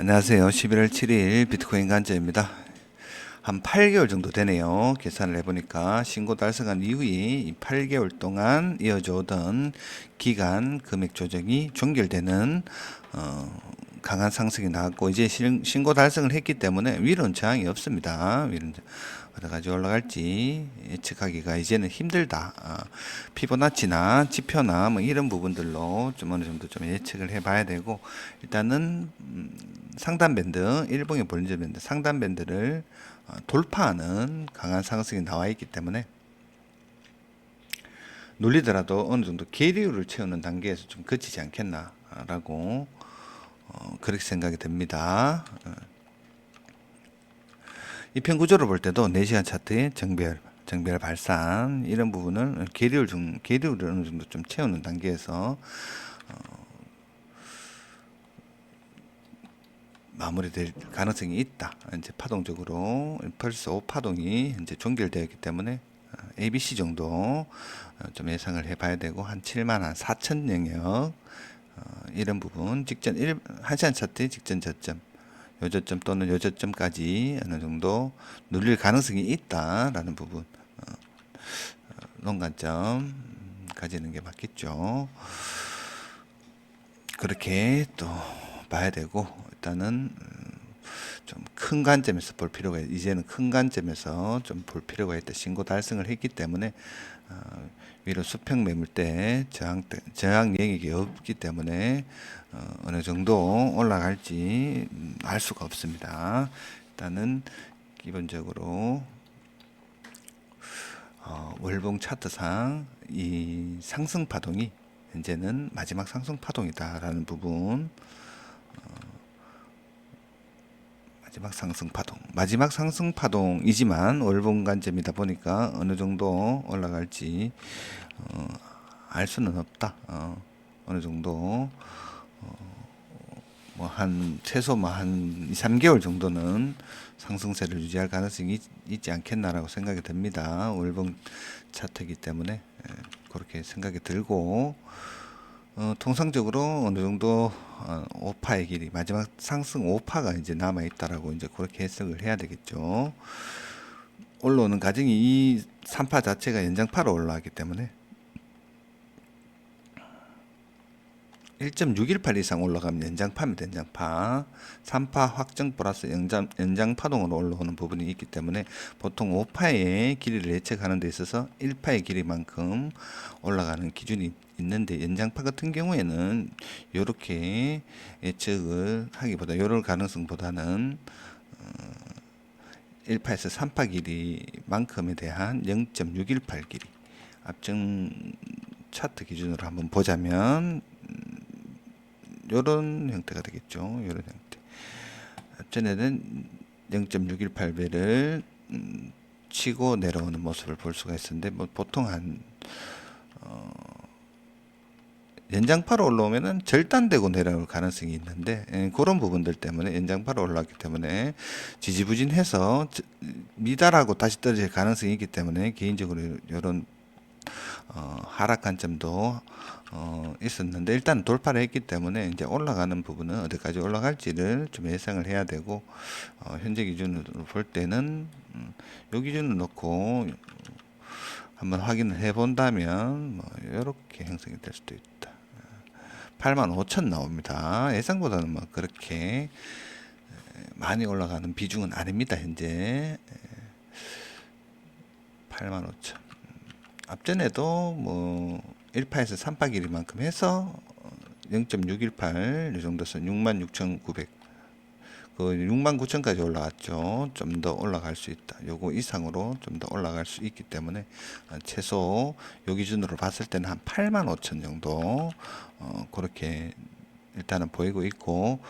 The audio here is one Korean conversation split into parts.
안녕하세요. 11월 7일 비트코인 관점입니다. 한 8개월 정도 되네요. 계산을 해보니까 신고 달성한 이후에 이 8개월 동안 이어져 오던 기간 금액 조정이 종결되는 강한 상승이 나왔고, 이제 신고 달성을 했기 때문에 위로는 저항이 없습니다. 위로는 어디까지 올라갈지 예측하기가 이제는 힘들다. 피보나치나 지표나 뭐 이런 부분들로 좀 어느 정도 좀 예측을 해봐야 되고, 일단은 상단 밴드, 일봉의 볼린저 밴드, 상단 밴드를 돌파하는 강한 상승이 나와 있기 때문에 눌리더라도 어느 정도 계리율을 채우는 단계에서 좀 그치지 않겠나라고 그렇게 생각이 됩니다. 이편 구조를 볼 때도 4시간 차트의 정배열 발산 이런 부분을 계리율을 어느 정도 좀 채우는 단계에서 마무리될 가능성이 있다. 이제 파동적으로 펄스 5파동이 이제 종결되었기 때문에 ABC 정도 좀 예상을 해봐야 되고, 한 7만 한 4천 영역 이런 부분 직전 1시간 차트 직전 저점, 요 저점 또는 요 저점까지 어느 정도 눌릴 가능성이 있다라는 부분, 논관점 가지는 게 맞겠죠. 그렇게 또 봐야 되고, 일단은 좀 큰 관점에서 볼 필요가 이제는 큰 관점에서 좀 볼 필요가 있다. 신고 달성을 했기 때문에 위로 수평 매물대 저항 영역이 없기 때문에 어느 정도 올라갈지 알 수가 없습니다. 일단은 기본적으로 월봉 차트상 이 상승 파동이 현재는 마지막 상승 파동이다라는 부분, 마지막 상승 파동이지만 월봉 관점이다 보니까 어느 정도 올라갈지 알 수는 없다. 어느 정도 뭐 한 최소 한 2, 3개월 정도는 상승세를 유지할 가능성이 있지 않겠나라고 생각이 듭니다. 월봉 차트이기 때문에 그렇게 생각이 들고, 통상적으로 어느 정도 오파의 길이, 마지막 상승 오파가 이제 남아 있다라고 이제 그렇게 해석을 해야 되겠죠. 올라오는 과정이 이 3파 자체가 연장파로 올라가기 때문에 1.618 이상 올라가면 연장파입니다. 연장파. 3파 확정 플러스 연장파동으로 올라오는 부분이 있기 때문에 보통 5파의 길이를 예측하는 데 있어서 1파의 길이만큼 올라가는 기준이 있는데, 연장파 같은 경우에는 이렇게 예측을 하기보다, 이럴 가능성보다는 1파에서 3파 길이만큼에 대한 0.618 길이, 앞정 차트 기준으로 한번 보자면 요런 형태가 되겠죠. 요런 형태. 앞전에는 0.618배를 치고 내려오는 모습을 볼 수가 있었는데, 뭐 보통 한 연장파로 올라오면은 절단되고 내려올 가능성이 있는데, 그런 부분들 때문에 연장파로 올라왔기 때문에 지지부진해서 미달하고 다시 떨어질 가능성이 있기 때문에 개인적으로 이런 하락 관점도 있었는데, 일단 돌파를 했기 때문에 이제 올라가는 부분은 어디까지 올라갈지를 좀 예상을 해야 되고, 현재 기준으로 볼 때는 요 기준을 놓고 한번 확인을 해 본다면 뭐 이렇게 형성이 될 수도 있다. 85,000 나옵니다. 예상보다는 뭐 그렇게 많이 올라가는 비중은 아닙니다. 현재 85,000. 앞전에도 뭐 1파에서 3파 길이만큼 해서 0.618 이 정도에서 66,900, 그 69,000까지 올라왔죠. 좀 더 올라갈 수 있다. 요거 이상으로 좀 더 올라갈 수 있기 때문에 최소 요 기준으로 봤을 때는 한 85,000 정도 그렇게 일단은 보이고 있고,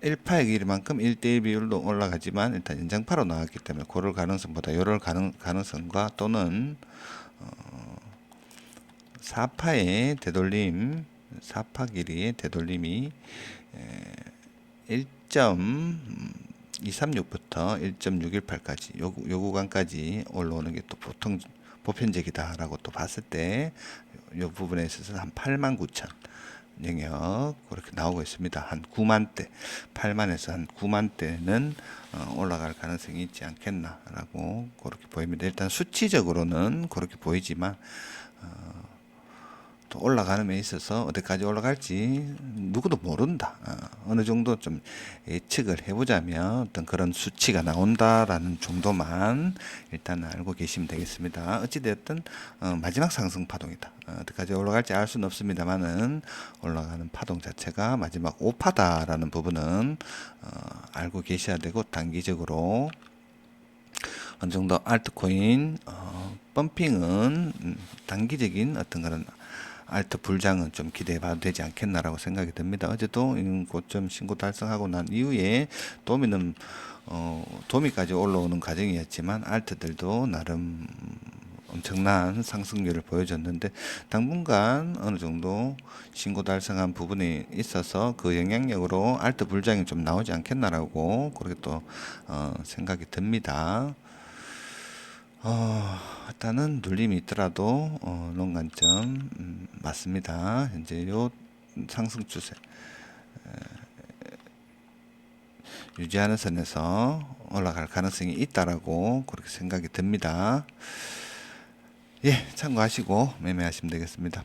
1파의 길이만큼 1대1 비율로 올라가지만 일단 연장파로 나왔기 때문에 그럴 가능성보다 요럴 가능성과, 또는 4파의 되돌림, 4파 길이의 되돌림이 1.236부터 1.618까지 요 구간까지 올라오는 게 또 보통 보편적이다라고 또 봤을 때 이 부분에 있어서 한 89,000, 영역 그렇게 나오고 있습니다. 한 9만대, 8만에서 한 9만대는 올라갈 가능성이 있지 않겠나라고 그렇게 보입니다. 일단 수치적으로는 그렇게 보이지만 또 올라가는 데 있어서 어디까지 올라갈지 누구도 모른다. 어느 정도 좀 예측을 해보자면 어떤 그런 수치가 나온다라는 정도만 일단 알고 계시면 되겠습니다. 어찌되었든 마지막 상승 파동이다. 어디까지 올라갈지 알 수는 없습니다만은 올라가는 파동 자체가 마지막 오파다라는 부분은 알고 계셔야 되고, 단기적으로 어느 정도 알트코인 펌핑은 단기적인 어떤 그런 알트 불장은 좀 기대해봐도 되지 않겠나라고 생각이 듭니다. 어제도 고점 신고 달성하고 난 이후에 도미는 도미까지 올라오는 과정이었지만 알트들도 나름 엄청난 상승률을 보여줬는데, 당분간 어느 정도 신고 달성한 부분이 있어서 그 영향력으로 알트 불장이 좀 나오지 않겠나라고 그렇게 또 생각이 듭니다. 일단은 눌림이 있더라도 롱 관점 맞습니다. 현재 요 상승 추세 유지하는 선에서 올라갈 가능성이 있다라고 그렇게 생각이 듭니다. 예, 참고하시고 매매하시면 되겠습니다.